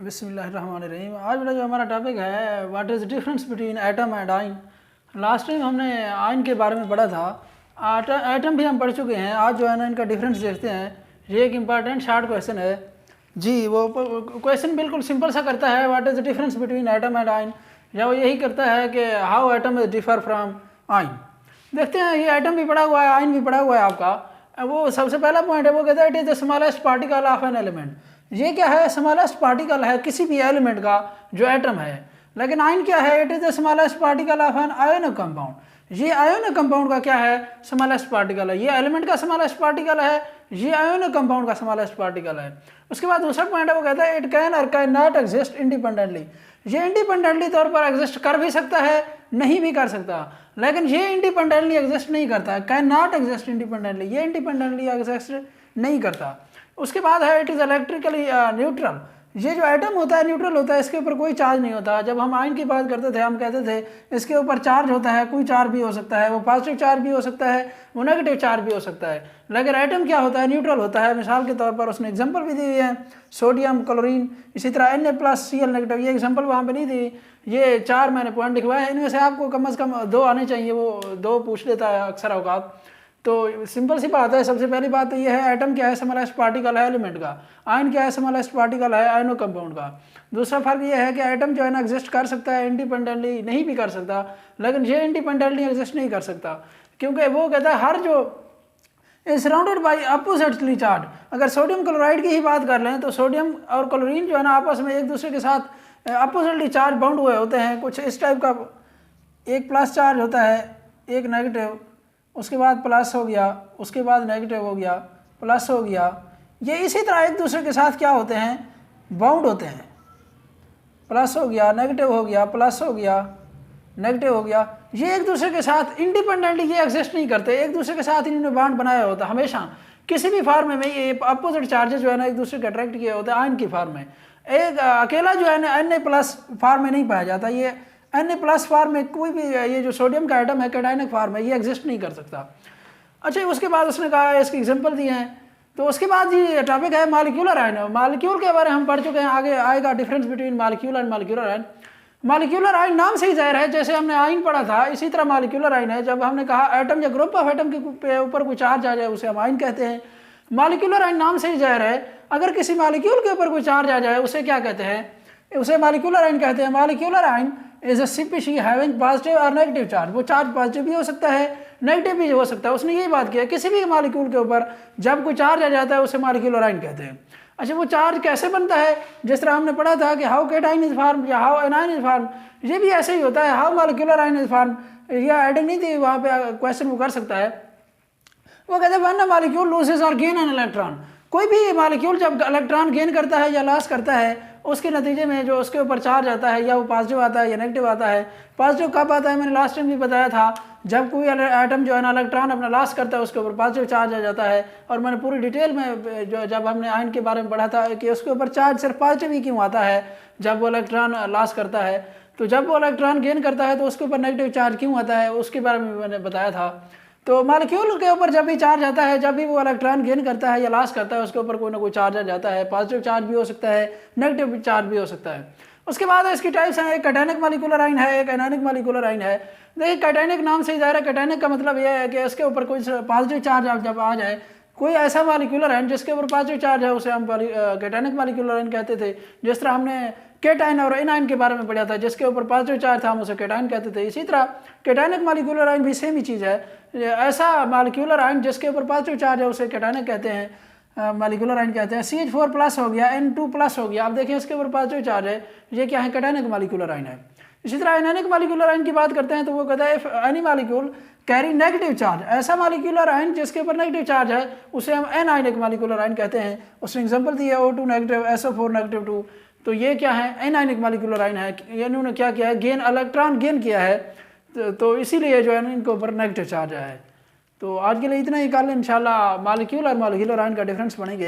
बिस्मिल्लाहिर्रहमानिर्रहीम। आज वाला जो हमारा टॉपिक है what is difference between atom and ion. Last time हमने आयन के बारे में पढ़ा था, एटम भी हम पढ़ चुके हैं। आज जो है ना इनका डिफरेंस देखते हैं। ये एक इम्पॉर्टेंट शार्ट क्वेश्चन है जी। वो क्वेश्चन बिल्कुल सिंपल सा करता है, what is the difference between atom and ion, या वो यही करता है कि how atom is differ from ion. देखते हैं, ये एटम भी पढ़ा हुआ है, आयन भी पढ़ा हुआ है आपका। वो सबसे पहला पॉइंट है, वो कहता है it is the smallest particle of an element. ये क्या है? स्मॉलेस्ट पार्टिकल है किसी भी एलिमेंट का जो एटम है। लेकिन आयन क्या है? It is the smallest particle of an ionic compound. ये आयोनिक कंपाउंड का क्या है? स्मॉलेस्ट पार्टिकल है। ये एलिमेंट का स्मॉलेस्ट पार्टिकल है, ये आयोनिक कंपाउंड का स्मॉलेस्ट पार्टिकल है। उसके बाद दूसरा पॉइंट है, वो कहता है इट कैन और कैन नॉट एग्जिस्ट इंडिपेंडेंटली। ये इंडिपेंडेंटली तौर पर एग्जिस्ट कर भी सकता है, नहीं भी कर सकता, लेकिन ये इंडिपेंडेंटली एग्जिस्ट नहीं करता। कैन नॉट एग्जिस्ट इंडिपेंडेंटली, ये इंडिपेंडेंटली एग्जिस्ट नहीं करता। उसके बाद है इट इज़ इलेक्ट्रिकली न्यूट्रल। ये जो एटम होता है न्यूट्रल होता है, इसके ऊपर कोई चार्ज नहीं होता। जब हम आयन की बात करते थे हम कहते थे इसके ऊपर चार्ज होता है, कोई चार्ज भी हो सकता है, वो पॉजिटिव चार्ज भी हो सकता है, वो नेगेटिव चार्ज भी हो सकता है। लेकिन एटम क्या होता है? न्यूट्रल होता है। मिसाल के तौर पर उसने एग्जांपल भी दी हुई है, सोडियम, क्लोरीन, इसी तरह Na+Cl-। ये एग्जांपल वहाँ पे नहीं दी, ये 4 मैंने पॉइंट लिखवाए हैं। इनमें से आपको कम से कम 2 आने चाहिए, वो 2 पूछ लेता है अक्सर औकात। तो सिंपल सी बात है। सबसे पहली बात तो ये है, एटम क्या है? स्मॉलेस्ट पार्टिकल है एलिमेंट का। आयन क्या है? स्मॉलेस्ट पार्टिकल है आयनो कंपाउंड का। दूसरा फर्क ये है कि एटम जो है ना एग्जिस्ट कर सकता है इंडिपेंडेंटली, नहीं भी कर सकता, लेकिन ये इंडिपेंडेंटली एग्जिस्ट नहीं कर सकता, क्योंकि वो कहता है हर जो is surrounded by oppositely charge. अगर सोडियम क्लोराइड की ही बात कर लें तो सोडियम और क्लोरीन जो है ना आपस में एक दूसरे के साथ अपोजिटली चार्ज बाउंड हुए होते हैं। कुछ इस टाइप का, एक प्लस चार्ज होता है, एक नेगेटिव, उसके बाद प्लस हो गया, उसके बाद नेगेटिव हो गया, प्लस हो गया। ये इसी तरह एक दूसरे के साथ क्या होते हैं? बाउंड होते हैं। प्लस हो गया, नेगेटिव हो गया, प्लस हो गया, नेगेटिव हो गया। ये एक दूसरे के साथ इंडिपेंडेंटली ये एग्जिस्ट नहीं करते, एक दूसरे के साथ इन्होंने बॉन्ड बनाया होता है हमेशा। किसी भी फॉर्म में ये अपोजिट चार्जेस जो है ना एक दूसरे के अट्रैक्ट किए होते हैं आयन की फॉर्म में। एक अकेला जो है ना Na+ फॉर्म में नहीं पाया जाता। ये Na+ फॉर्म में कोई भी, ये जो सोडियम का एटम है कैटायनिक फॉर्म में, ये एग्जिस्ट नहीं कर सकता। अच्छा, उसके बाद उसने कहा इसके एग्जांपल दिए हैं। तो उसके बाद ये टॉपिक है मॉलिक्यूलर आयन। मॉलिक्यूल के बारे में हम पढ़ चुके हैं, आगे आएगा difference between molecule and molecular ion. Molecular ion नाम से ही जाहिर है, जैसे हमने आयन पढ़ा था इसी तरह मॉलिक्यूलर आयन है। जब हमने कहा एटम या ग्रुप ऑफ एटम के ऊपर कोई चार्ज आ जाए उसे हम आयन कहते हैं। मॉलिक्यूलर आयन नाम से ही जाहिर है, अगर किसी मॉलिक्यूल के ऊपर कोई चार्ज आ जाए उसे क्या कहते हैं? उसे मॉलिक्यूलर आयन कहते हैं। Molecular ion is a species having positive और नेगेटिव चार्ज। वो चार्ज पॉजिटिव भी हो सकता है, नेगेटिव भी हो सकता है। उसने यही बात किया, किसी भी मॉलिक्यूल के ऊपर जब कोई चार्ज आ जाता है उसे मॉलिक्यूलर आयन कहते हैं। अच्छा, वो चार्ज कैसे बनता है? जिस तरह हमने पढ़ा था कि हाउ केटाइन इज फॉर्म या हाउ एनायन इज फॉर्म, ये भी ऐसे ही होता है, how molecular ion is form. या एडिंग नहीं थी वहाँ पे, क्वेश्चन वो कर सकता है। वो कहते हैं व्हेन अ मॉलिक्यूल लूजेस और गेन एन इलेक्ट्रॉन। कोई भी मॉलिक्यूल जब इलेक्ट्रॉन गेन करता है या लॉस करता है, उसके नतीजे में जो उसके ऊपर चार्ज आता है, या वो पॉजिटिव आता है या नेगेटिव आता है। पॉजिटिव कब आता है? मैंने लास्ट टाइम भी बताया था, जब कोई एटम जो है ना इलेक्ट्रॉन अपना लॉस करता है उसके ऊपर पॉजिटिव चार्ज आ जाता है। और मैंने पूरी डिटेल में जो जब हमने आयन के बारे में पढ़ा था कि उसके ऊपर चार्ज सिर्फ पॉजिटिव ही क्यों आता है जब वो इलेक्ट्रॉन लॉस करता है। तो जब वो इलेक्ट्रॉन गेन करता है तो उसके ऊपर नेगेटिव चार्ज क्यों आता है, उसके बारे में मैंने बताया था। तो मॉलिक्यूल के ऊपर जब भी चार्ज आता है, जब भी वो इलेक्ट्रॉन गेन करता है या लॉस करता है, उसके ऊपर कोई ना कोई चार्ज आ जाता है। पॉजिटिव चार्ज भी हो सकता है, नेगेटिव चार्ज भी हो सकता है। उसके बाद इसकी टाइप्स हैं, एक कैटायनिक मॉलिक्यूलर आयन है, एक एनायनिक मॉलिक्यूलर आयन है। देखिए, कैटायनिक नाम से ही जाहिर है, कैटायनिक का मतलब यह है कि इसके ऊपर कोई पॉजिटिव चार्ज जब आ जाए, कोई ऐसा मॉलिक्यूलर आयन जिसके ऊपर पॉजिटिव चार्ज है उसे हम कैटायनिक मॉलिक्यूलर आयन कहते थे। जिस तरह हमने केटाइन और एनायन के बारे में पढ़ा था, जिसके ऊपर पॉजिटिव चार्ज था हम उसे केटाइन कहते थे। इसी तरह कैटायनिक मॉलिक्यूलर आयन भी सेम ही चीज़ है। ऐसा मॉलिक्यूलर आयन जिसके ऊपर पॉजिटिव चार्ज है उसे कैटायनिक कहते हैं, मॉलिक्यूलर आयन कहते हैं। CH4+ हो गया, N2+ हो गया। आप देखिए इसके ऊपर पॉजिटिव चार्ज है, ये क्या है? कैटायनिक मॉलिक्यूलर आयन है। इसी तरह एनायनिक मॉलिक्यूलर आयन की बात करते हैं तो वो कहता है if any molecule carry negative charge. ऐसा मॉलिक्यूलर आयन जिसके ऊपर नेगेटिव चार्ज है उसे हम एनायनिक मॉलिक्यूलर आयन कहते हैं। उसने एग्जांपल दिया O2 नेगेटिव, SO4 नेगेटिव 2। तो ये क्या है? एनायनिक मॉलिक्यूलर आयन है। इन्होंने क्या किया है? गेन, इलेक्ट्रॉन गेन किया है, तो इसीलिए जो है ना इनके ऊपर नेगेटिव चार्ज है। तो आज के लिए इतना ही। कल इंशाल्लाह मॉलिक्यूल और मॉलिक्यूलर आयन का डिफरेंस पढ़ेंगे।